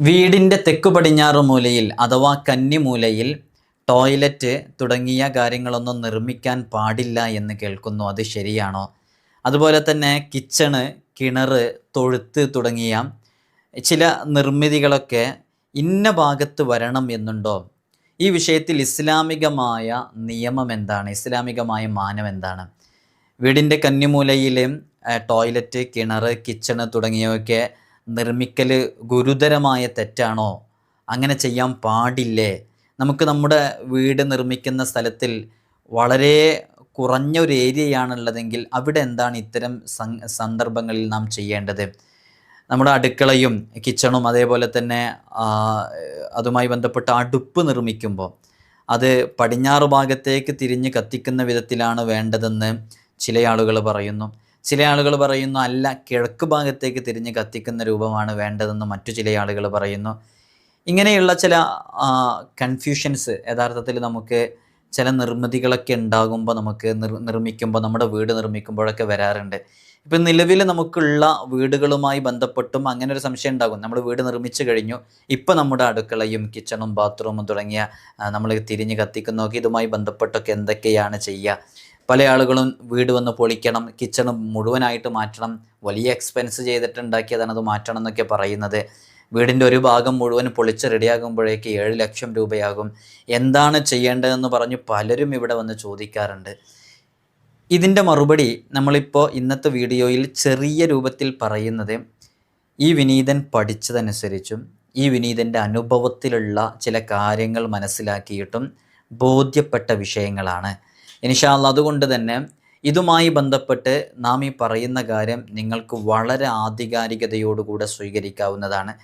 വീടിൻ്റെ തെക്കു പടിഞ്ഞാറ് മൂലയിൽ അഥവാ കന്നിമൂലയിൽ ടോയ്ലറ്റ് തുടങ്ങിയ കാര്യങ്ങളൊന്നും നിർമ്മിക്കാൻ പാടില്ല എന്ന് കേൾക്കുന്നു. അത് ശരിയാണോ? അതുപോലെ തന്നെ കിച്ചണ്, കിണർ, തൊഴുത്ത് തുടങ്ങിയ ചില നിർമ്മിതികളൊക്കെ ഇന്ന ഭാഗത്ത് വരണം എന്നുണ്ടോ? ഈ വിഷയത്തിൽ ഇസ്ലാമികമായ നിയമം എന്താണ്? ഇസ്ലാമികമായ മാനം എന്താണ്? വീടിൻ്റെ കന്നിമൂലയിൽ ടോയ്ലറ്റ്, കിണർ, കിച്ചണ് തുടങ്ങിയവയൊക്കെ നിർമ്മിക്കൽ ഗുരുതരമായ തെറ്റാണോ? അങ്ങനെ ചെയ്യാൻ പാടില്ലേ? നമുക്ക് നമ്മുടെ വീട് നിർമ്മിക്കുന്ന സ്ഥലത്തിൽ വളരെ കുറഞ്ഞ ഒരു ഏരിയയാണുള്ളതെങ്കിൽ അവിടെ എന്താണ് ഇത്തരം സന്ദർഭങ്ങളിൽ നാം ചെയ്യേണ്ടത്? നമ്മുടെ അടുക്കളയും കിച്ചണും അതേപോലെ തന്നെ അതുമായി ബന്ധപ്പെട്ട അടുപ്പ് നിർമ്മിക്കുമ്പോൾ അത് പടിഞ്ഞാറ് ഭാഗത്തേക്ക് തിരിഞ്ഞ് കത്തിക്കുന്ന വിധത്തിലാണ് വേണ്ടതെന്ന് ചില ആളുകൾ പറയുന്നു. ചില ആളുകൾ പറയുന്നു അല്ല, കിഴക്ക് ഭാഗത്തേക്ക് തിരിഞ്ഞ് കത്തിക്കുന്ന രൂപമാണ് വേണ്ടതെന്ന് മറ്റു ചില ആളുകൾ പറയുന്നു. ഇങ്ങനെയുള്ള ചില കൺഫ്യൂഷൻസ് യഥാർത്ഥത്തിൽ നമുക്ക് ചില നിർമ്മിതികളൊക്കെ ഉണ്ടാകുമ്പോൾ നമുക്ക് നിർമ്മിക്കുമ്പോൾ നമ്മുടെ വീട് നിർമ്മിക്കുമ്പോഴൊക്കെ വരാറുണ്ട്. ഇപ്പം നിലവിൽ നമുക്കുള്ള വീടുകളുമായി ബന്ധപ്പെട്ടും അങ്ങനെ ഒരു സംശയം ഉണ്ടാകും. നമ്മൾ വീട് നിർമ്മിച്ചു കഴിഞ്ഞു, ഇപ്പം നമ്മുടെ അടുക്കളയും കിച്ചണും ബാത്റൂമും തുടങ്ങിയ നമ്മൾ തിരിഞ്ഞ് കത്തിക്കുന്നതൊക്കെ ഇതുമായി ബന്ധപ്പെട്ടൊക്കെ എന്തൊക്കെയാണ് ചെയ്യുക? പല ആളുകളും വീട് വന്ന് പൊളിക്കണം, കിച്ചൺ മുഴുവനായിട്ട് മാറ്റണം, വലിയ എക്സ്പെൻസ് ചെയ്തിട്ട് ഉണ്ടാക്കിയതാണ് അത് മാറ്റണം എന്നൊക്കെ പറയുന്നത്. വീടിൻ്റെ ഒരു ഭാഗം മുഴുവൻ പൊളിച്ച് റെഡിയാകുമ്പോഴേക്ക് 7 ലക്ഷം രൂപയാകും. എന്താണ് ചെയ്യേണ്ടതെന്ന് പറഞ്ഞ് പലരും ഇവിടെ വന്ന് ചോദിക്കാറുണ്ട്. ഇതിൻ്റെ മറുപടി നമ്മളിപ്പോൾ ഇന്നത്തെ വീഡിയോയിൽ ചെറിയ രൂപത്തിൽ പറയുന്നത്, ഈ വിനീതൻ പഠിച്ചതനുസരിച്ചും ഈ വിനീതൻ്റെ അനുഭവത്തിലുള്ള ചില കാര്യങ്ങൾ മനസ്സിലാക്കിയിട്ടും ബോധ്യപ്പെട്ട വിഷയങ്ങളാണ്. ഇൻഷാ അല്ലാഹ് അതുകൊണ്ട് തന്നെ ഇതുമായി ബന്ധപ്പെട്ട് നാം ഈ പറയുന്ന കാര്യം നിങ്ങൾക്ക് വളരെ ആധികാരികതയോടുകൂടെ സ്വീകരിക്കാവുന്നതാണ്.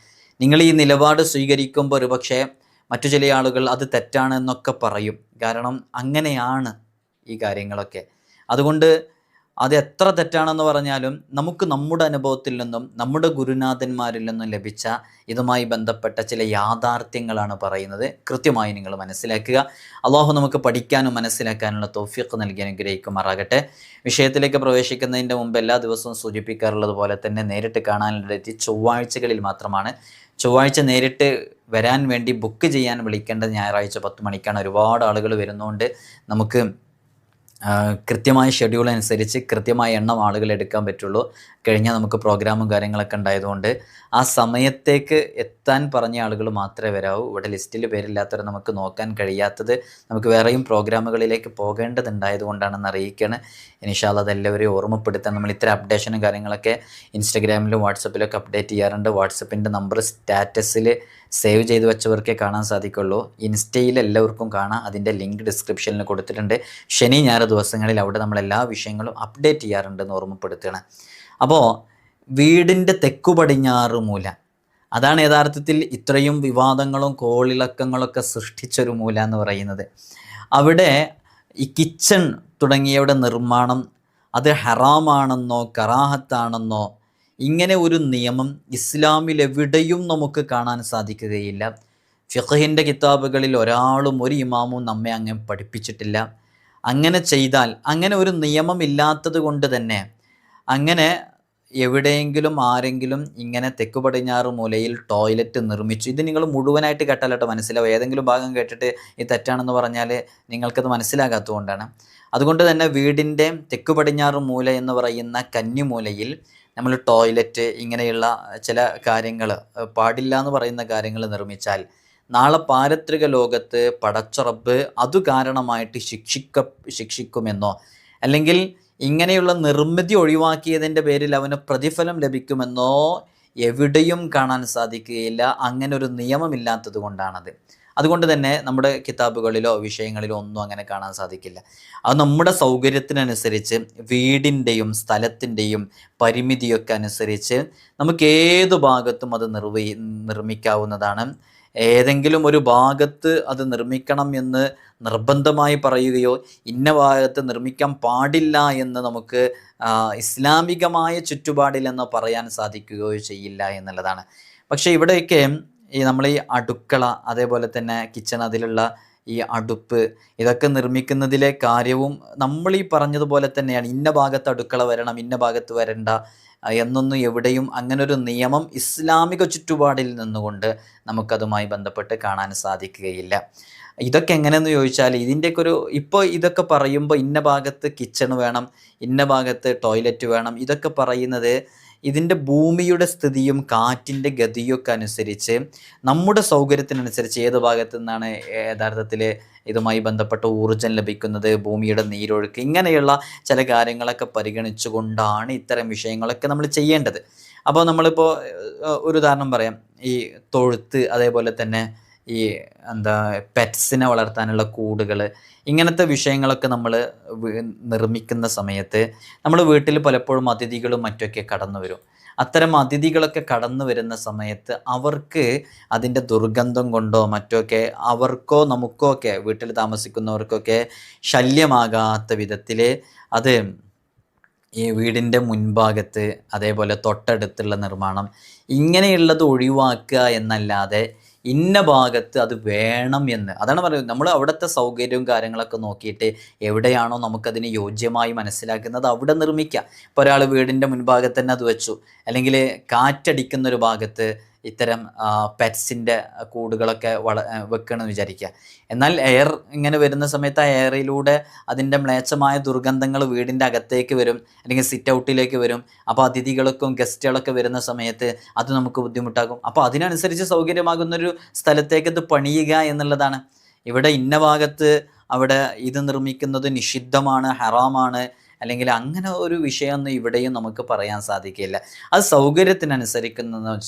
നിങ്ങൾ ഈ നിലപാട് സ്വീകരിക്കുമ്പോൾ ഒരുപക്ഷെ മറ്റു ചില ആളുകൾ അത് തെറ്റാണെന്നൊക്കെ പറയും. കാരണം അങ്ങനെയാണ് ഈ കാര്യങ്ങളൊക്കെ. അതുകൊണ്ട് അത് എത്ര തെറ്റാണെന്ന് പറഞ്ഞാലും നമുക്ക് നമ്മുടെ അനുഭവത്തിൽ നിന്നും നമ്മുടെ ഗുരുനാഥന്മാരിൽ നിന്നും ലഭിച്ച ഇതുമായി ബന്ധപ്പെട്ട ചില യാഥാർത്ഥ്യങ്ങളാണ് പറയുന്നത്. കൃത്യമായി നിങ്ങൾ മനസ്സിലാക്കുക. അള്ളാഹു നമുക്ക് പഠിക്കാനും മനസ്സിലാക്കാനുള്ള തൗഫീഖ് നൽകി അനുഗ്രഹിക്കുമാറാകട്ടെ. വിഷയത്തിലേക്ക് പ്രവേശിക്കുന്നതിൻ്റെ മുമ്പ് എല്ലാ ദിവസവും സൂചിപ്പിക്കാറുള്ളത് പോലെ തന്നെ നേരിട്ട് കാണാനുള്ള ചൊവ്വാഴ്ചകളിൽ മാത്രമാണ്. ചൊവ്വാഴ്ച നേരിട്ട് വരാൻ വേണ്ടി ബുക്ക് ചെയ്യാൻ വിളിക്കേണ്ടത് ഞായറാഴ്ച 10 മണിക്കാണ്. ഒരുപാട് ആളുകൾ വരുന്നതുകൊണ്ട് നമുക്ക് കൃത്യമായ ഷെഡ്യൂൾ അനുസരിച്ച് കൃത്യമായ എണ്ണം ആളുകൾ എടുക്കാൻ പറ്റുള്ളൂ. കഴിഞ്ഞാൽ നമുക്ക് പ്രോഗ്രാമും കാര്യങ്ങളൊക്കെ ഉണ്ടായതുകൊണ്ട് ആ സമയത്തേക്ക് എത്താൻ പറഞ്ഞ ആളുകൾ മാത്രമേ വരാവൂ. ഇവിടെ ലിസ്റ്റിൽ പേരില്ലാത്തവരെ നമുക്ക് നോക്കാൻ കഴിയാത്തത് നമുക്ക് വേറെയും പ്രോഗ്രാമുകളിലേക്ക് പോകേണ്ടതുണ്ടായതുകൊണ്ടാണെന്ന് അറിയിക്കുകയാണ്. ഇൻഷാ അല്ലാഹ് അതെല്ലാവരെയും ഓർമ്മപ്പെടുത്താൻ നമ്മൾ ഇത്തരം അപ്ഡേഷനും കാര്യങ്ങളൊക്കെ ഇൻസ്റ്റഗ്രാമിലും വാട്സപ്പിലൊക്കെ അപ്ഡേറ്റ് ചെയ്യാറുണ്ട്. വാട്സപ്പിൻ്റെ നമ്പർ സ്റ്റാറ്റസിൽ സേവ് ചെയ്ത് വെച്ചവർക്കേ കാണാൻ സാധിക്കുള്ളൂ. ഇൻസ്റ്റയിൽ എല്ലാവർക്കും കാണാം. അതിൻ്റെ ലിങ്ക് ഡിസ്ക്രിപ്ഷനിൽ കൊടുത്തിട്ടുണ്ട്. ശനി ഞായർ ദിവസങ്ങളിൽ അവിടെ നമ്മൾ എല്ലാ വിഷയങ്ങളും അപ്ഡേറ്റ് ചെയ്യാറുണ്ടെന്ന് ഓർമ്മപ്പെടുത്തുകയാണ്. അപ്പോൾ വീടിൻ്റെ തെക്കു പടിഞ്ഞാറ് മൂല, അതാണ് യഥാർത്ഥത്തിൽ ഇത്രയും വിവാദങ്ങളും കോളിളക്കങ്ങളൊക്കെ സൃഷ്ടിച്ചൊരു മൂല എന്ന് പറയുന്നത്. അവിടെ ഈ കിച്ചൺ തുടങ്ങിയവയുടെ നിർമ്മാണം അത് ഹറാമാണെന്നോ കറാഹത്താണെന്നോ ഇങ്ങനെ ഒരു നിയമം ഇസ്ലാമിൽ എവിടെയും നമുക്ക് കാണാൻ സാധിക്കുകയില്ല. ഫിഖ്ഹിൻ്റെ കിതാബുകളിൽ ഒരാളും ഒരു ഇമാമും നമ്മെ അങ്ങനെ പഠിപ്പിച്ചിട്ടില്ല. അങ്ങനെ ചെയ്താൽ, അങ്ങനെ ഒരു നിയമം ഇല്ലാത്തത് കൊണ്ട് തന്നെ അങ്ങനെ എവിടെയെങ്കിലും ആരെങ്കിലും ഇങ്ങനെ തെക്കു പടിഞ്ഞാറ് മൂലയിൽ ടോയ്ലറ്റ് നിർമ്മിച്ചു, ഇത് നിങ്ങൾ മുഴുവനായിട്ട് കേട്ടാലട്ടോ മനസ്സിലാവും. ഏതെങ്കിലും ഭാഗം കേട്ടിട്ട് ഇത് തെറ്റാണെന്ന് പറഞ്ഞാൽ നിങ്ങൾക്കത് മനസ്സിലാകാത്തതുകൊണ്ടാണ്. അതുകൊണ്ട് തന്നെ വീടിൻ്റെ തെക്കു പടിഞ്ഞാറ് മൂല എന്ന് പറയുന്ന കന്നിമൂലയിൽ നമ്മൾ ടോയ്ലറ്റ് ഇങ്ങനെയുള്ള ചില കാര്യങ്ങൾ, പാടില്ല എന്ന് പറയുന്ന കാര്യങ്ങൾ നിർമ്മിച്ചാൽ നാളെ പാരത്രിക ലോകത്ത് പടച്ച റബ്ബ് അതു കാരണമായിട്ട് ശിക്ഷിക്കുമെന്നോ അല്ലെങ്കിൽ ഇങ്ങനെയുള്ള നിർമ്മിതി ഒഴിവാക്കിയതിൻ്റെ പേരിൽ അവന് പ്രതിഫലം ലഭിക്കുമെന്നോ എവിടെയും കാണാൻ സാധിക്കുകയില്ല. അങ്ങനെ ഒരു നിയമമില്ലാത്തത് കൊണ്ടാണത്. അതുകൊണ്ട് തന്നെ നമ്മുടെ കിതാബുകളിലോ വിഷയങ്ങളിലോ ഒന്നും അങ്ങനെ കാണാൻ സാധിക്കില്ല. അത് നമ്മുടെ സൗകര്യത്തിനനുസരിച്ച് വീടിൻ്റെയും സ്ഥലത്തിൻ്റെയും പരിമിതിയൊക്കെ അനുസരിച്ച് നമുക്ക് ഏതു ഭാഗത്തും അത് നിർമ്മിക്കാവുന്നതാണ്. ഏതെങ്കിലും ഒരു ഭാഗത്ത് അത് നിർമ്മിക്കണം എന്ന് നിർബന്ധമായി പറയുകയോ ഇന്ന ഭാഗത്ത് നിർമ്മിക്കാൻ പാടില്ല എന്ന് നമുക്ക് ഇസ്ലാമികമായ ചുറ്റുപാടിലെന്ന് പറയാൻ സാധിക്കുകയോ ചെയ്യില്ല എന്നുള്ളതാണ്. പക്ഷേ ഇവിടെയൊക്കെ നമ്മൾ ഈ അടുക്കള അതേപോലെ തന്നെ കിച്ചൺ അതിലുള്ള ഈ അടുപ്പ് ഇതൊക്കെ നിർമ്മിക്കുന്നതിലെ കാര്യവും നമ്മൾ ഈ പറഞ്ഞതുപോലെ തന്നെയാണ്. ഇന്ന ഭാഗത്ത് അടുക്കള വരണം, ഇന്ന ഭാഗത്ത് വരണ്ട എന്നൊന്നും എവിടെയും അങ്ങനൊരു നിയമം ഇസ്ലാമിക ചുറ്റുപാടിൽ നിന്നുകൊണ്ട് നമുക്കതുമായി ബന്ധപ്പെട്ട് കാണാൻ സാധിക്കുകയില്ല. ഇതൊക്കെ എങ്ങനെയെന്ന് ചോദിച്ചാൽ ഇതിൻ്റെയൊക്കെ ഇപ്പോൾ ഇതൊക്കെ പറയുമ്പോൾ ഇന്ന ഭാഗത്ത് കിച്ചൺ വേണം, ഇന്ന ഭാഗത്ത് ടോയ്ലറ്റ് വേണം, ഇതൊക്കെ പറയുന്നത് ഇതിൻ്റെ ഭൂമിയുടെ സ്ഥിതിയും കാറ്റിൻ്റെ ഗതിയൊക്കെ അനുസരിച്ച് നമ്മുടെ സൗകര്യത്തിനനുസരിച്ച് ഏത് ഭാഗത്തു നിന്നാണ് യഥാർത്ഥത്തിൽ ഇതുമായി ബന്ധപ്പെട്ട ഊർജ്ജം ലഭിക്കുന്നത്, ഭൂമിയുടെ നീരൊഴുക്ക്, ഇങ്ങനെയുള്ള ചില കാര്യങ്ങളൊക്കെ പരിഗണിച്ചുകൊണ്ടാണ് ഇത്തരം വിഷയങ്ങളൊക്കെ നമ്മൾ ചെയ്യേണ്ടത്. അപ്പോൾ നമ്മളിപ്പോൾ ഒരു ഉദാഹരണം പറയാം. ഈ തൊഴുത്ത്, അതേപോലെ തന്നെ ഈ പെറ്റ്സിനെ വളർത്താനുള്ള കൂടുകൾ, ഇങ്ങനത്തെ വിഷയങ്ങളൊക്കെ നമ്മൾ നിർമ്മിക്കുന്ന സമയത്ത് നമ്മൾ വീട്ടിൽ പലപ്പോഴും അതിഥികളും മറ്റൊക്കെ കടന്നു വരും. അത്തരം അതിഥികളൊക്കെ കടന്നു വരുന്ന സമയത്ത് അവർക്ക് അതിൻ്റെ ദുർഗന്ധം കൊണ്ടോ മറ്റൊക്കെ അവർക്കോ നമുക്കോ ഒക്കെ വീട്ടിൽ താമസിക്കുന്നവർക്കൊക്കെ ശല്യമാകാത്ത വിധത്തിൽ അത് ഈ വീടിൻ്റെ മുൻഭാഗത്ത്, അതേപോലെ തൊട്ടടുത്തുള്ള നിർമ്മാണം, ഇങ്ങനെയുള്ളത് ഒഴിവാക്കുക എന്നല്ലാതെ ഇന്ന ഭാഗത്ത് അത് വേണം എന്ന്, അതാണ് പറയുന്നത്. നമ്മൾ അവിടുത്തെ സൗകര്യവും കാര്യങ്ങളൊക്കെ നോക്കിയിട്ട് എവിടെയാണോ നമുക്കതിന് യോജ്യമായി മനസ്സിലാക്കുന്നത് അവിടെ നിർമ്മിക്കുക. ഇപ്പോൾ ഒരാൾ വീടിൻ്റെ മുൻഭാഗത്ത് തന്നെ അത് വെച്ചു, അല്ലെങ്കിൽ കാറ്റടിക്കുന്നൊരു ഭാഗത്ത് ഇത്തരം പെറ്റ്സിൻ്റെ കൂടുകളൊക്കെ വെക്കണമെന്ന് വിചാരിക്കുക. എന്നാൽ എയർ ഇങ്ങനെ വരുന്ന സമയത്ത് ആ എയറിലൂടെ അതിൻ്റെ മ്ലേച്ഛമായ ദുർഗന്ധങ്ങൾ വീടിൻ്റെ അകത്തേക്ക് വരും, അല്ലെങ്കിൽ സിറ്റ് ഔട്ടിലേക്ക് വരും. അപ്പോൾ അതിഥികൾക്കും ഗസ്റ്റുകളൊക്കെ വരുന്ന സമയത്ത് അത് നമുക്ക് ബുദ്ധിമുട്ടാകും. അപ്പോൾ അതിനനുസരിച്ച് സൗകര്യമാകുന്നൊരു സ്ഥലത്തേക്ക് ഇത് പണിയുക എന്നുള്ളതാണ്. ഇവിടെ ഇന്ന ഭാഗത്ത് അവിടെ ഇത് നിർമ്മിക്കുന്നത് നിഷിദ്ധമാണ്, ഹറാമാണ്, അല്ലെങ്കിൽ അങ്ങനെ ഒരു വിഷയമൊന്നും ഇവിടെയും നമുക്ക് പറയാൻ സാധിക്കില്ല. അത് സൗകര്യത്തിനനുസരിക്കുന്ന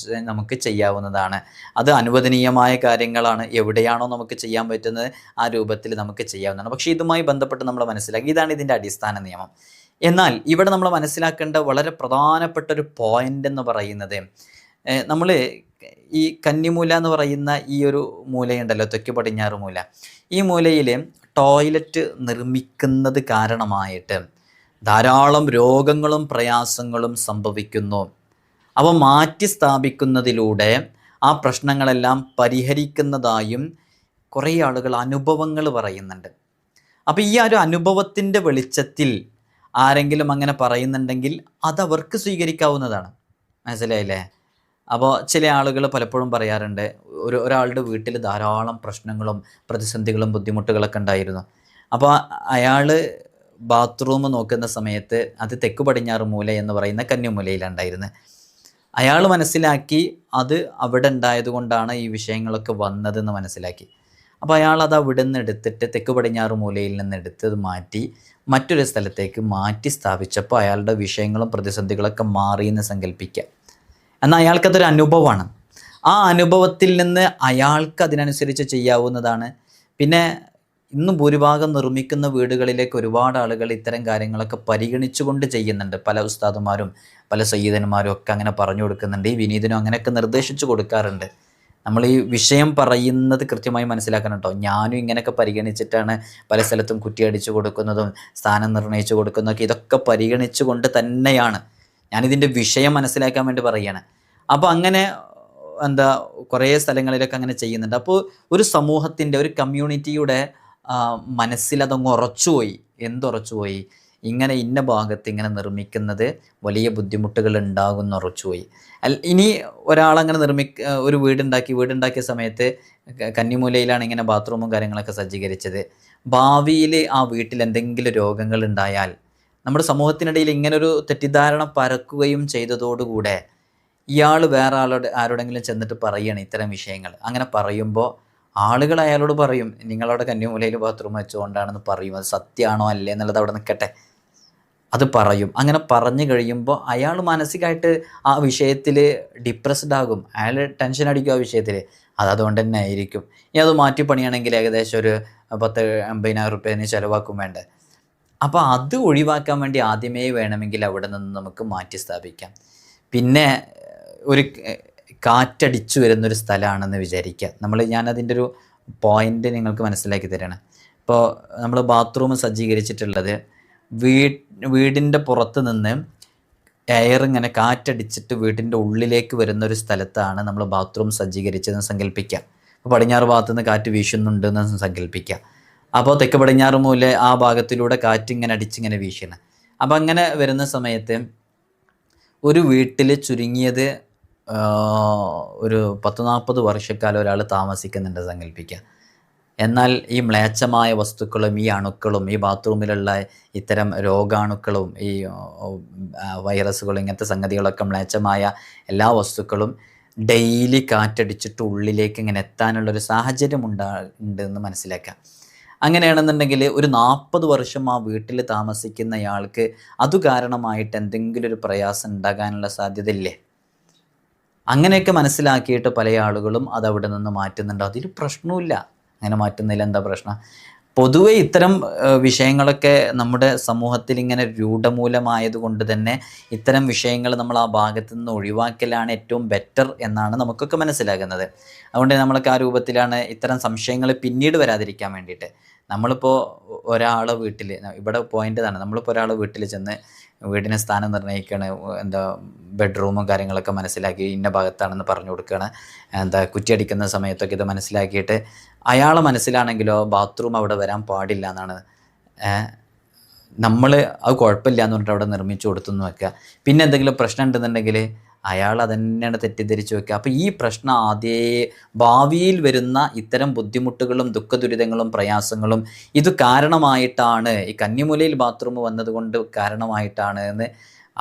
നമുക്ക് ചെയ്യാവുന്നതാണ്. അത് അനുവദനീയമായ കാര്യങ്ങളാണ്. എവിടെയാണോ നമുക്ക് ചെയ്യാൻ പറ്റുന്നത് ആ രൂപത്തിൽ നമുക്ക് ചെയ്യാവുന്നതാണ്. പക്ഷേ ഇതുമായി ബന്ധപ്പെട്ട് നമ്മൾ മനസ്സിലാക്കി, ഇതാണ് ഇതിൻ്റെ അടിസ്ഥാന നിയമം. എന്നാൽ ഇവിടെ നമ്മൾ മനസ്സിലാക്കേണ്ട വളരെ പ്രധാനപ്പെട്ട ഒരു പോയിന്റ് എന്ന് പറയുന്നത്, നമ്മൾ ഈ കന്നിമൂല എന്ന് പറയുന്ന ഈ ഒരു മൂലയുണ്ടല്ലോ, തെക്ക് പടിഞ്ഞാറ് മൂല, ഈ മൂലയിൽ ടോയ്ലറ്റ് നിർമ്മിക്കുന്നത് കാരണമായിട്ട് ധാരാളം രോഗങ്ങളും പ്രയാസങ്ങളും സംഭവിക്കുന്നു. അവ മാറ്റി സ്ഥാപിക്കുന്നതിലൂടെ ആ പ്രശ്നങ്ങളെല്ലാം പരിഹരിക്കുന്നതായും കുറേ ആളുകൾ അനുഭവങ്ങൾ പറയുന്നുണ്ട്. അപ്പോൾ ഈ ഒരു അനുഭവത്തിൻ്റെ വെളിച്ചത്തിൽ ആരെങ്കിലും അങ്ങനെ പറയുന്നുണ്ടെങ്കിൽ അതവർക്ക് സ്വീകരിക്കാവുന്നതാണ്. മനസ്സിലായില്ലേ? അപ്പോൾ ചില ആളുകൾ പലപ്പോഴും പറയാറുണ്ട്, ഒരാളുടെ വീട്ടിൽ ധാരാളം പ്രശ്നങ്ങളും പ്രതിസന്ധികളും ബുദ്ധിമുട്ടുകളൊക്കെ ഉണ്ടായിരുന്നു. അപ്പോൾ അയാൾ ബാത്റൂം നോക്കുന്ന സമയത്ത് അത് തെക്ക് പടിഞ്ഞാറ് മൂല എന്ന് പറയുന്ന കന്നിമൂലയിലാണ് ഉണ്ടായിരുന്നത്. അയാൾ മനസ്സിലാക്കി അത് അവിടെ ഉണ്ടായതുകൊണ്ടാണ് ഈ വിഷയങ്ങളൊക്കെ വന്നതെന്ന് മനസ്സിലാക്കി. അപ്പോൾ അയാൾ അത് അവിടെ നിന്ന് എടുത്തിട്ട് തെക്ക് പടിഞ്ഞാറ് മൂലയിൽ നിന്ന് എടുത്തത് മാറ്റി മറ്റൊരു സ്ഥലത്തേക്ക് മാറ്റി സ്ഥാപിച്ചപ്പോൾ അയാളുടെ വിഷയങ്ങളും പ്രതിസന്ധികളൊക്കെ മാറിയെന്ന് സങ്കല്പിക്കുക. എന്നാൽ അയാൾക്കതൊരു അനുഭവമാണ്. ആ അനുഭവത്തിൽ നിന്ന് അയാൾക്ക് അതിനനുസരിച്ച് ചെയ്യാവുന്നതാണ്. പിന്നെ ഇന്ന് ഭൂരിഭാഗം നിർമ്മിക്കുന്ന വീടുകളിലേക്ക് ഒരുപാട് ആളുകൾ ഇത്തരം കാര്യങ്ങളൊക്കെ പരിഗണിച്ചുകൊണ്ട് ചെയ്യുന്നുണ്ട്. പല ഉസ്താദുമാരും പല സയ്യിദന്മാരും ഒക്കെ അങ്ങനെ പറഞ്ഞു കൊടുക്കുന്നുണ്ട്. ഈ വിനീതനും അങ്ങനെയൊക്കെ നിർദ്ദേശിച്ചു കൊടുക്കാറുണ്ട്. നമ്മൾ ഈ വിഷയം പറയുന്നത് കൃത്യമായി മനസ്സിലാക്കണം കേട്ടോ. ഞാനും ഇങ്ങനെയൊക്കെ പരിഗണിച്ചിട്ടാണ് പല സ്ഥലത്തും കുറ്റിയടിച്ചു കൊടുക്കുന്നതും സ്ഥാനം നിർണ്ണയിച്ചു കൊടുക്കുന്നതൊക്കെ. ഇതൊക്കെ പരിഗണിച്ചു കൊണ്ട് തന്നെയാണ് ഞാനിതിൻ്റെ വിഷയം മനസ്സിലാക്കാൻ വേണ്ടി പറയുകയാണ്. അപ്പോൾ അങ്ങനെ കുറേ സ്ഥലങ്ങളിലൊക്കെ അങ്ങനെ ചെയ്യുന്നുണ്ട്. അപ്പോൾ ഒരു സമൂഹത്തിൻ്റെ, ഒരു കമ്മ്യൂണിറ്റിയുടെ മനസ്സിലതങ്ങ് ഉറച്ചുപോയി. എന്തുറച്ചുപോയി? ഇങ്ങനെ ഇന്ന ഭാഗത്ത് ഇങ്ങനെ നിർമ്മിക്കുന്നത് വലിയ ബുദ്ധിമുട്ടുകൾ ഉണ്ടാകുമെന്ന് ഉറച്ചുപോയി. ഇനി ഒരാളങ്ങനെ ഒരു വീടുണ്ടാക്കിയ സമയത്ത് കന്നിമൂലയിലാണ് ഇങ്ങനെ ബാത്റൂമും കാര്യങ്ങളൊക്കെ സജ്ജീകരിച്ചത്. ഭാവിയിൽ ആ വീട്ടിൽ എന്തെങ്കിലും രോഗങ്ങൾ ഉണ്ടായാൽ നമ്മുടെ സമൂഹത്തിനിടയിൽ ഇങ്ങനൊരു തെറ്റിദ്ധാരണ പരക്കുകയും ചെയ്തതോടുകൂടെ ഇയാൾ വേറെ ആരോടെങ്കിലും ചെന്നിട്ട് പറയുകയാണ് ഇത്തരം വിഷയങ്ങൾ. അങ്ങനെ പറയുമ്പോൾ ആളുകൾ അയാളോട് പറയും, നിങ്ങളവിടെ കന്നിമൂലയിൽ ബാത്റൂം വെച്ചുകൊണ്ടാണെന്ന് പറയും. അത് സത്യമാണോ അല്ലേ എന്നുള്ളത് അവിടെ നിൽക്കട്ടെ, അത് പറയും. അങ്ങനെ പറഞ്ഞു കഴിയുമ്പോൾ അയാൾ മാനസികമായിട്ട് ആ വിഷയത്തിൽ ഡിപ്രസ്ഡ് ആകും. അയാൾ ടെൻഷൻ അടിക്കും ആ വിഷയത്തിൽ. അതുകൊണ്ട് തന്നെ ആയിരിക്കും. ഇനി അത് മാറ്റി പണിയാണെങ്കിൽ ഏകദേശം ഒരു 10-50,000 റുപ്യേന് ചിലവാക്കും വേണ്ടേ. അപ്പോൾ അത് ഒഴിവാക്കാൻ വേണ്ടി ആദ്യമേ വേണമെങ്കിൽ അവിടെ നിന്ന് നമുക്ക് മാറ്റി സ്ഥാപിക്കാം. പിന്നെ ഒരു കാറ്റടിച്ചു വരുന്നൊരു സ്ഥലമാണെന്ന് വിചാരിക്കുക. ഞാനതിൻ്റെ ഒരു പോയിൻ്റ് നിങ്ങൾക്ക് മനസ്സിലാക്കി തരാണ്. ഇപ്പോൾ നമ്മൾ ബാത്റൂം സജ്ജീകരിച്ചിട്ടുള്ളത് വീടിൻ്റെ പുറത്ത് നിന്ന് എയർ ഇങ്ങനെ കാറ്റടിച്ചിട്ട് വീടിൻ്റെ ഉള്ളിലേക്ക് വരുന്നൊരു സ്ഥലത്താണ് നമ്മൾ ബാത്റൂം സജ്ജീകരിച്ചതെന്ന് സങ്കല്പിക്കുക. അപ്പോൾ പടിഞ്ഞാറ് ഭാഗത്തുനിന്ന് കാറ്റ് വീശുന്നുണ്ട് എന്ന് സങ്കല്പിക്കുക. അപ്പോൾ തെക്ക് പടിഞ്ഞാറ് മൂല ആ ഭാഗത്തിലൂടെ കാറ്റ് ഇങ്ങനെ അടിച്ചിങ്ങനെ വീശുന്നത്. അപ്പം അങ്ങനെ വരുന്ന സമയത്ത് ഒരു വീട്ടിൽ ചുരുങ്ങിയത് ഒരു 10-40 വർഷക്കാലം ഒരാൾ താമസിക്കുന്നുണ്ട് സങ്കല്പിക്കുക. എന്നാൽ ഈ മ്ലേച്ഛമായ വസ്തുക്കളും ഈ അണുക്കളും ഈ ബാത്റൂമിലുള്ള ഇത്തരം രോഗാണുക്കളും ഈ വൈറസുകളും ഇങ്ങനത്തെ സംഗതികളൊക്കെ മ്ലേച്ഛമായ എല്ലാ വസ്തുക്കളും ഡെയിലി കാറ്റടിച്ചിട്ട് ഉള്ളിലേക്ക് ഇങ്ങനെ എത്താനുള്ളൊരു സാഹചര്യം ഉണ്ടെന്ന് മനസ്സിലാക്കാം. അങ്ങനെയാണെന്നുണ്ടെങ്കിൽ ഒരു 40 വർഷം ആ വീട്ടിൽ താമസിക്കുന്നയാൾക്ക് അതു കാരണമായിട്ട് എന്തെങ്കിലും ഒരു പ്രയാസം ഉണ്ടാകാനുള്ള സാധ്യതയില്ലേ? അങ്ങനെയൊക്കെ മനസ്സിലാക്കിയിട്ട് പല ആളുകളും അത് അവിടെ നിന്ന് മാറ്റുന്നുണ്ട്. അതിൽ പ്രശ്നമില്ല, അങ്ങനെ മാറ്റുന്നതിൽ എന്താ പ്രശ്നം? പൊതുവെ ഇത്തരം വിഷയങ്ങളൊക്കെ നമ്മുടെ സമൂഹത്തിൽ ഇങ്ങനെ രൂഢമൂലമായതുകൊണ്ട് തന്നെ ഇത്തരം വിഷയങ്ങൾ നമ്മൾ ആ ഭാഗത്തു നിന്ന് ഒഴിവാക്കലാണ് ഏറ്റവും ബെറ്റർ എന്നാണ് നമുക്കൊക്കെ മനസ്സിലാകുന്നത്. അതുകൊണ്ട് നമ്മളൊക്കെ ആ രൂപത്തിലാണ് ഇത്തരം സംശയങ്ങൾ പിന്നീട് വരാതിരിക്കാൻ വേണ്ടിയിട്ട്. നമ്മളിപ്പോൾ ഒരാളെ വീട്ടിൽ, ഇവിടെ പോയിൻ്റ് ഇതാണ്, നമ്മളിപ്പോൾ ഒരാളെ വീട്ടിൽ ചെന്ന് വീടിന് സ്ഥാനം നിർണ്ണയിക്കുകയാണ്, എന്താ ബെഡ്റൂമും കാര്യങ്ങളൊക്കെ മനസ്സിലാക്കി ഇന്ന ഭാഗത്താണെന്ന് പറഞ്ഞു കൊടുക്കുകയാണ്, എന്താ കുറ്റിയടിക്കുന്ന സമയത്തൊക്കെ ഇത് മനസ്സിലാക്കിയിട്ട് അയാളെ മനസ്സിലാണെങ്കിലോ ബാത്റൂം അവിടെ വരാൻ പാടില്ല എന്നാണ്. നമ്മൾ അത് കുഴപ്പമില്ല എന്ന് പറഞ്ഞിട്ട് അവിടെ നിർമ്മിച്ചു കൊടുത്തെന്ന് വെക്കുക. പിന്നെ എന്തെങ്കിലും പ്രശ്നം ഉണ്ടെന്നുണ്ടെങ്കിൽ അയാൾ അതന്നെയാണ് തെറ്റിദ്ധരിച്ച് വെക്കുക. അപ്പോൾ ഈ പ്രശ്നം ഭാവിയിൽ വരുന്ന ഇത്തരം ബുദ്ധിമുട്ടുകളും ദുഃഖദുരിതങ്ങളും പ്രയാസങ്ങളും ഇത് കാരണമായിട്ടാണ്, ഈ കന്നിമൂലയിൽ ബാത്റൂം വന്നതുകൊണ്ട് കാരണമായിട്ടാണ് എന്ന്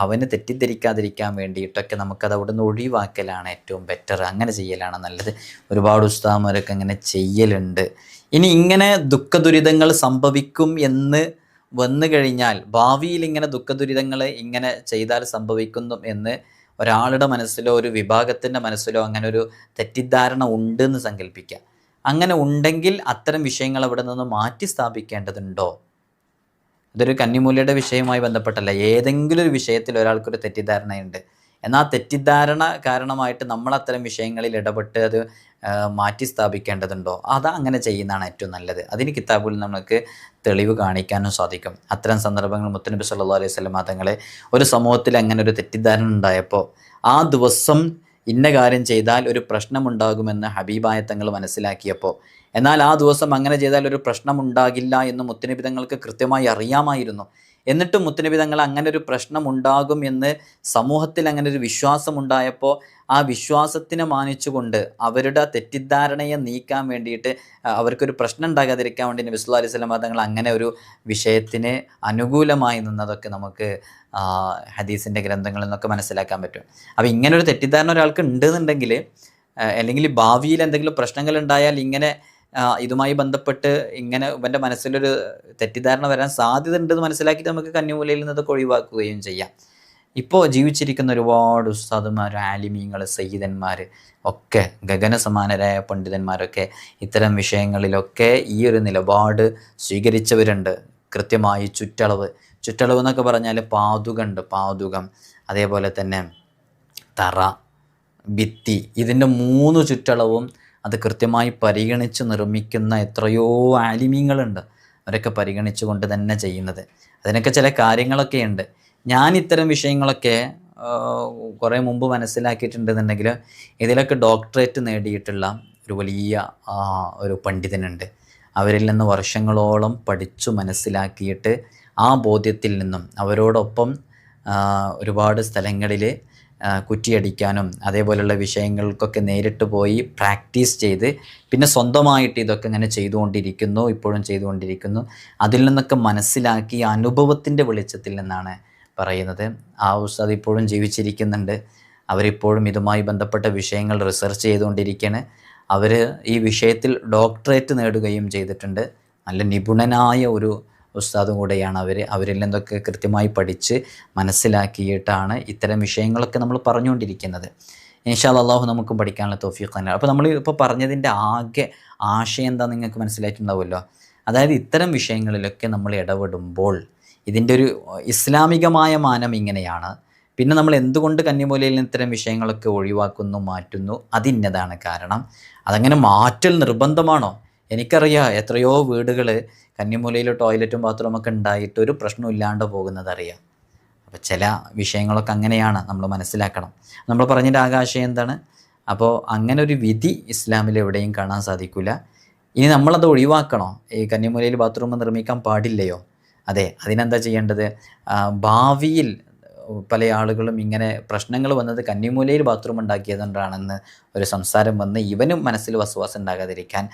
അവന് തെറ്റിദ്ധരിക്കാതിരിക്കാൻ വേണ്ടിയിട്ടൊക്കെ നമുക്കത് അവിടെ നിന്ന് ഒഴിവാക്കലാണ് ഏറ്റവും ബെറ്റർ. അങ്ങനെ ചെയ്യലാണ് നല്ലത്. ഒരുപാട് ഉസ്താദന്മാരൊക്കെ അങ്ങനെ ചെയ്യലുണ്ട്. ഇനി ഇങ്ങനെ ദുഃഖദുരിതങ്ങൾ സംഭവിക്കും എന്ന് വന്നു കഴിഞ്ഞാൽ, ഭാവിയിൽ ഇങ്ങനെ ദുഃഖദുരിതങ്ങൾ ഇങ്ങനെ ചെയ്താൽ സംഭവിക്കുന്നു എന്ന് ഒരാളുടെ മനസ്സിലോ ഒരു വിഭാഗത്തിൻ്റെ മനസ്സിലോ അങ്ങനെ ഒരു തെറ്റിദ്ധാരണ ഉണ്ടെന്ന് സങ്കല്പിക്കുക. അങ്ങനെ ഉണ്ടെങ്കിൽ അത്തരം വിഷയങ്ങൾ അവിടെ നിന്ന് മാറ്റി സ്ഥാപിക്കേണ്ടതുണ്ടോ? ഇതൊരു കന്നിമൂലയുടെ വിഷയവുമായി ബന്ധപ്പെട്ടല്ല, ഏതെങ്കിലും ഒരു വിഷയത്തിൽ ഒരാൾക്കൊരു തെറ്റിദ്ധാരണയുണ്ട്, എന്നാൽ തെറ്റിദ്ധാരണ കാരണമായിട്ട് നമ്മൾ അത്തരം വിഷയങ്ങളിൽ ഇടപെട്ട് അത് മാറ്റി സ്ഥാപിക്കേണ്ടതുണ്ടോ? അത് അങ്ങനെ ചെയ്യുന്നതാണ് ഏറ്റവും നല്ലത്. അതിന് കിതാബിൽ നമുക്ക് തെളിവ് കാണിക്കാനും സാധിക്കും. അത്തരം സന്ദർഭങ്ങൾ മുത്തുനബി സല്ലല്ലാഹു അലൈഹി വസല്ലം തങ്ങളെ ഒരു സമൂഹത്തിൽ അങ്ങനെ ഒരു തെറ്റിദ്ധാരണ ഉണ്ടായപ്പോൾ ആ ദിവസം ഇന്ന കാര്യം ചെയ്താൽ ഒരു പ്രശ്നമുണ്ടാകുമെന്ന് ഹബീബായ തങ്ങൾ മനസ്സിലാക്കിയപ്പോൾ, എന്നാൽ ആ ദിവസം അങ്ങനെ ചെയ്താൽ ഒരു പ്രശ്നമുണ്ടാകില്ല എന്ന് മുത്തുനബി തങ്ങൾക്ക് കൃത്യമായി അറിയാമായിരുന്നു. എന്നിട്ടും മുത്തുനബി തങ്ങൾ അങ്ങനെ ഒരു പ്രശ്നം ഉണ്ടാകും എന്ന് സമൂഹത്തിൽ അങ്ങനെ ഒരു വിശ്വാസം ഉണ്ടായപ്പോൾ ആ വിശ്വാസത്തിനെ മാനിച്ചുകൊണ്ട് അവരുടെ തെറ്റിദ്ധാരണയെ നീക്കാൻ വേണ്ടിയിട്ട്, അവർക്കൊരു പ്രശ്നം ഉണ്ടാകാതിരിക്കാൻ വേണ്ടി നബി സല്ലല്ലാഹു അലൈഹി വസല്ലം തങ്ങൾ അങ്ങനെ ഒരു വിഷയത്തിന് അനുകൂലമായി നിന്നതൊക്കെ നമുക്ക് ഹദീസിൻ്റെ ഗ്രന്ഥങ്ങളിൽ നിന്നൊക്കെ മനസ്സിലാക്കാൻ പറ്റും. അപ്പോൾ ഇങ്ങനെ ഒരു തെറ്റിദ്ധാരണ ഒരാൾക്ക് ഉണ്ടെന്നുണ്ടെങ്കിൽ, അല്ലെങ്കിൽ ഭാവിയിൽ എന്തെങ്കിലും പ്രശ്നങ്ങൾ ഉണ്ടായാൽ ഇങ്ങനെ ഇതുമായി ബന്ധപ്പെട്ട് ഇങ്ങനെ ഇവൻ്റെ മനസ്സിലൊരു തെറ്റിദ്ധാരണ വരാൻ സാധ്യത ഉണ്ടെന്ന് മനസ്സിലാക്കിയിട്ട് നമുക്ക് കന്നിമൂലയിൽ നിന്നതൊക്കെ ഒഴിവാക്കുകയും ചെയ്യാം. ഇപ്പോൾ ജീവിച്ചിരിക്കുന്ന ഒരുപാട് ഉസ്താദുമാർ, ആലിമീങ്ങൾ, സയ്യിദന്മാർ ഒക്കെ, ഗഗനസമാനരായ പണ്ഡിതന്മാരൊക്കെ ഇത്തരം വിഷയങ്ങളിലൊക്കെ ഈ ഒരു നിലപാട് സ്വീകരിച്ചവരുണ്ട്. കൃത്യമായി ചുറ്റളവ് എന്നൊക്കെ പറഞ്ഞാൽ പാതുകം, അതേപോലെ തന്നെ തറ, ഭിത്തി, ഇതിൻ്റെ 3 ചുറ്റളവും അത് കൃത്യമായി പരിഗണിച്ച് നിർമ്മിക്കുന്ന എത്രയോ ആലിമീങ്ങളുണ്ട്. അവരൊക്കെ പരിഗണിച്ചു കൊണ്ട് തന്നെ ചെയ്യുന്നത്. അതിനൊക്കെ ചില കാര്യങ്ങളൊക്കെ ഉണ്ട്. ഞാൻ ഇത്തരം വിഷയങ്ങളൊക്കെ കുറേ മുമ്പ് മനസ്സിലാക്കിയിട്ടുണ്ടെന്നുണ്ടെങ്കിൽ ഇതിലൊക്കെ ഡോക്ടറേറ്റ് നേടിയിട്ടുള്ള ഒരു വലിയ ഒരു പണ്ഡിതനുണ്ട്. അവരിൽ നിന്ന് വർഷങ്ങളോളം പഠിച്ചു മനസ്സിലാക്കിയിട്ട് ആ ബോധ്യത്തിൽ നിന്നും അവരോടൊപ്പം ഒരുപാട് സ്ഥലങ്ങളിൽ കുറ്റിയടിക്കാനും അതേപോലെയുള്ള വിഷയങ്ങൾക്കൊക്കെ നേരിട്ട് പോയി പ്രാക്ടീസ് ചെയ്ത് പിന്നെ സ്വന്തമായിട്ട് ഇതൊക്കെ ഇങ്ങനെ ചെയ്തുകൊണ്ടിരിക്കുന്നു, ഇപ്പോഴും ചെയ്തുകൊണ്ടിരിക്കുന്നു. അതിൽ നിന്നൊക്കെ മനസ്സിലാക്കി അനുഭവത്തിൻ്റെ വെളിച്ചത്തിൽ നിന്നാണ് പറയുന്നത്. ആ ഉസ്താദ് ഇപ്പോഴും ജീവിച്ചിരിക്കുന്നുണ്ട്. അവരിപ്പോഴും ഇതുമായി ബന്ധപ്പെട്ട വിഷയങ്ങൾ റിസർച്ച് ചെയ്തുകൊണ്ടിരിക്കുകയാണ്. അവർ ഈ വിഷയത്തിൽ ഡോക്ടറേറ്റ് നേടുകയും ചെയ്തിട്ടുണ്ട്. നല്ല നിപുണനായ ഒരു ഉസ്താദും കൂടെയാണ് അവരിൽ നിന്നൊക്കെ കൃത്യമായി പഠിച്ച് മനസ്സിലാക്കിയിട്ടാണ് ഇത്തരം വിഷയങ്ങളൊക്കെ നമ്മൾ പറഞ്ഞുകൊണ്ടിരിക്കുന്നത്. ഇൻഷാ അല്ലാഹു നമുക്കും പഠിക്കാനുള്ള തൗഫീഖ് തന്നെ. അപ്പോൾ നമ്മൾ ഇപ്പോൾ പറഞ്ഞതിൻ്റെ ആകെ ആശയം എന്താ നിങ്ങൾക്ക് മനസ്സിലായിട്ടുണ്ടാവുമല്ലോ. അതായത് ഇത്തരം വിഷയങ്ങളിലൊക്കെ നമ്മൾ ഇടപെടുമ്പോൾ ഇതിൻ്റെ ഒരു ഇസ്ലാമികമായ മാനം ഇങ്ങനെയാണ്. പിന്നെ നമ്മൾ എന്തുകൊണ്ട് കന്നിമൂലയിൽ നിന്ന് ഇത്തരം വിഷയങ്ങളൊക്കെ ഒഴിവാക്കുന്നു, മാറ്റുന്നു, അതിന്നതാണ് കാരണം. അതങ്ങനെ മാറ്റൽ നിർബന്ധമാണോ? എനിക്കറിയാം എത്രയോ വീടുകൾ കന്നിമൂലയിൽ ടോയ്ലറ്റും ബാത്റൂമൊക്കെ ഉണ്ടായിട്ട് ഒരു പ്രശ്നമില്ലാണ്ട് പോകുന്നതറിയാം. അപ്പോൾ ചില വിഷയങ്ങളൊക്കെ അങ്ങനെയാണ്, നമ്മൾ മനസ്സിലാക്കണം. നമ്മൾ പറഞ്ഞതിൻ്റെ ആകാശയം എന്താണ്? അപ്പോൾ അങ്ങനെ ഒരു വിധി ഇസ്ലാമിൽ എവിടെയും കാണാൻ സാധിക്കില്ല. ഇനി നമ്മളത് ഒഴിവാക്കണോ? ഈ കന്നിമൂലയിൽ ബാത്റൂം നിർമ്മിക്കാൻ പാടില്ലയോ? അതെ, അതിനെന്താ ചെയ്യേണ്ടത്? ഭാവിയിൽ പല ആളുകളും ഇങ്ങനെ പ്രശ്നങ്ങൾ വന്നത് കന്നിമൂലയിൽ ബാത്റൂം ഉണ്ടാക്കിയതുകൊണ്ടാണെന്ന് ഒരു സംസാരം വന്ന് ഇവനും മനസ്സിൽ വസ്വാസം ഉണ്ടാകാതിരിക്കാൻ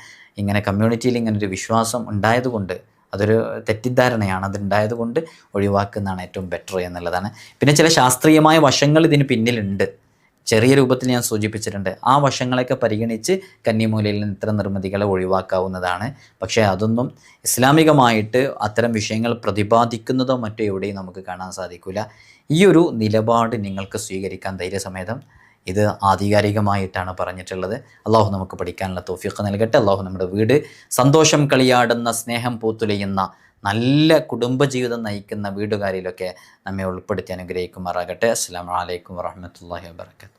ഇങ്ങനെ കമ്മ്യൂണിറ്റിയിൽ ഇങ്ങനൊരു വിശ്വാസം ഉണ്ടായതുകൊണ്ട്, അതൊരു തെറ്റിദ്ധാരണയാണ്, അതുണ്ടായതുകൊണ്ട് ഒഴിവാക്കുന്നതാണ് ഏറ്റവും ബെറ്റർ എന്നുള്ളതാണ്. പിന്നെ ചില ശാസ്ത്രീയമായ വശങ്ങൾ ഇതിന് പിന്നിലുണ്ട്, ചെറിയ രൂപത്തിൽ ഞാൻ സൂചിപ്പിച്ചിട്ടുണ്ട്. ആ വശങ്ങളൊക്കെ പരിഗണിച്ച് കന്നിമൂലയിൽ നിന്ന് ഇത്തരം നിർമ്മിതികളെ ഒഴിവാക്കാവുന്നതാണ്. പക്ഷേ അതൊന്നും ഇസ്ലാമികമായിട്ട് അത്തരം വിഷയങ്ങൾ പ്രതിപാദിക്കുന്നതോ മറ്റോ എവിടെയും നമുക്ക് കാണാൻ സാധിക്കില്ല. ഈ ഒരു നിലപാട് നിങ്ങൾക്ക് സ്വീകരിക്കാൻ ധൈര്യസമേതം ഇത് ആധികാരികമായിട്ടാണ് പറഞ്ഞിട്ടുള്ളത്. അള്ളാഹു നമുക്ക് പഠിക്കാനുള്ള തൗഫീഖ് നൽകട്ടെ. അള്ളാഹു നമ്മുടെ വീട് സന്തോഷം കളിയാടുന്ന, സ്നേഹം പൂത്തുലയുന്ന, നല്ല കുടുംബജീവിതം നയിക്കുന്ന വീടുകാരിലൊക്കെ നമ്മെ ഉൾപ്പെടുത്തി അനുഗ്രഹിക്കുമാറാകട്ടെ. അസ്സലാമു അലൈക്കും വറഹ്മത്തുള്ളാഹി വബറകാതുഹു.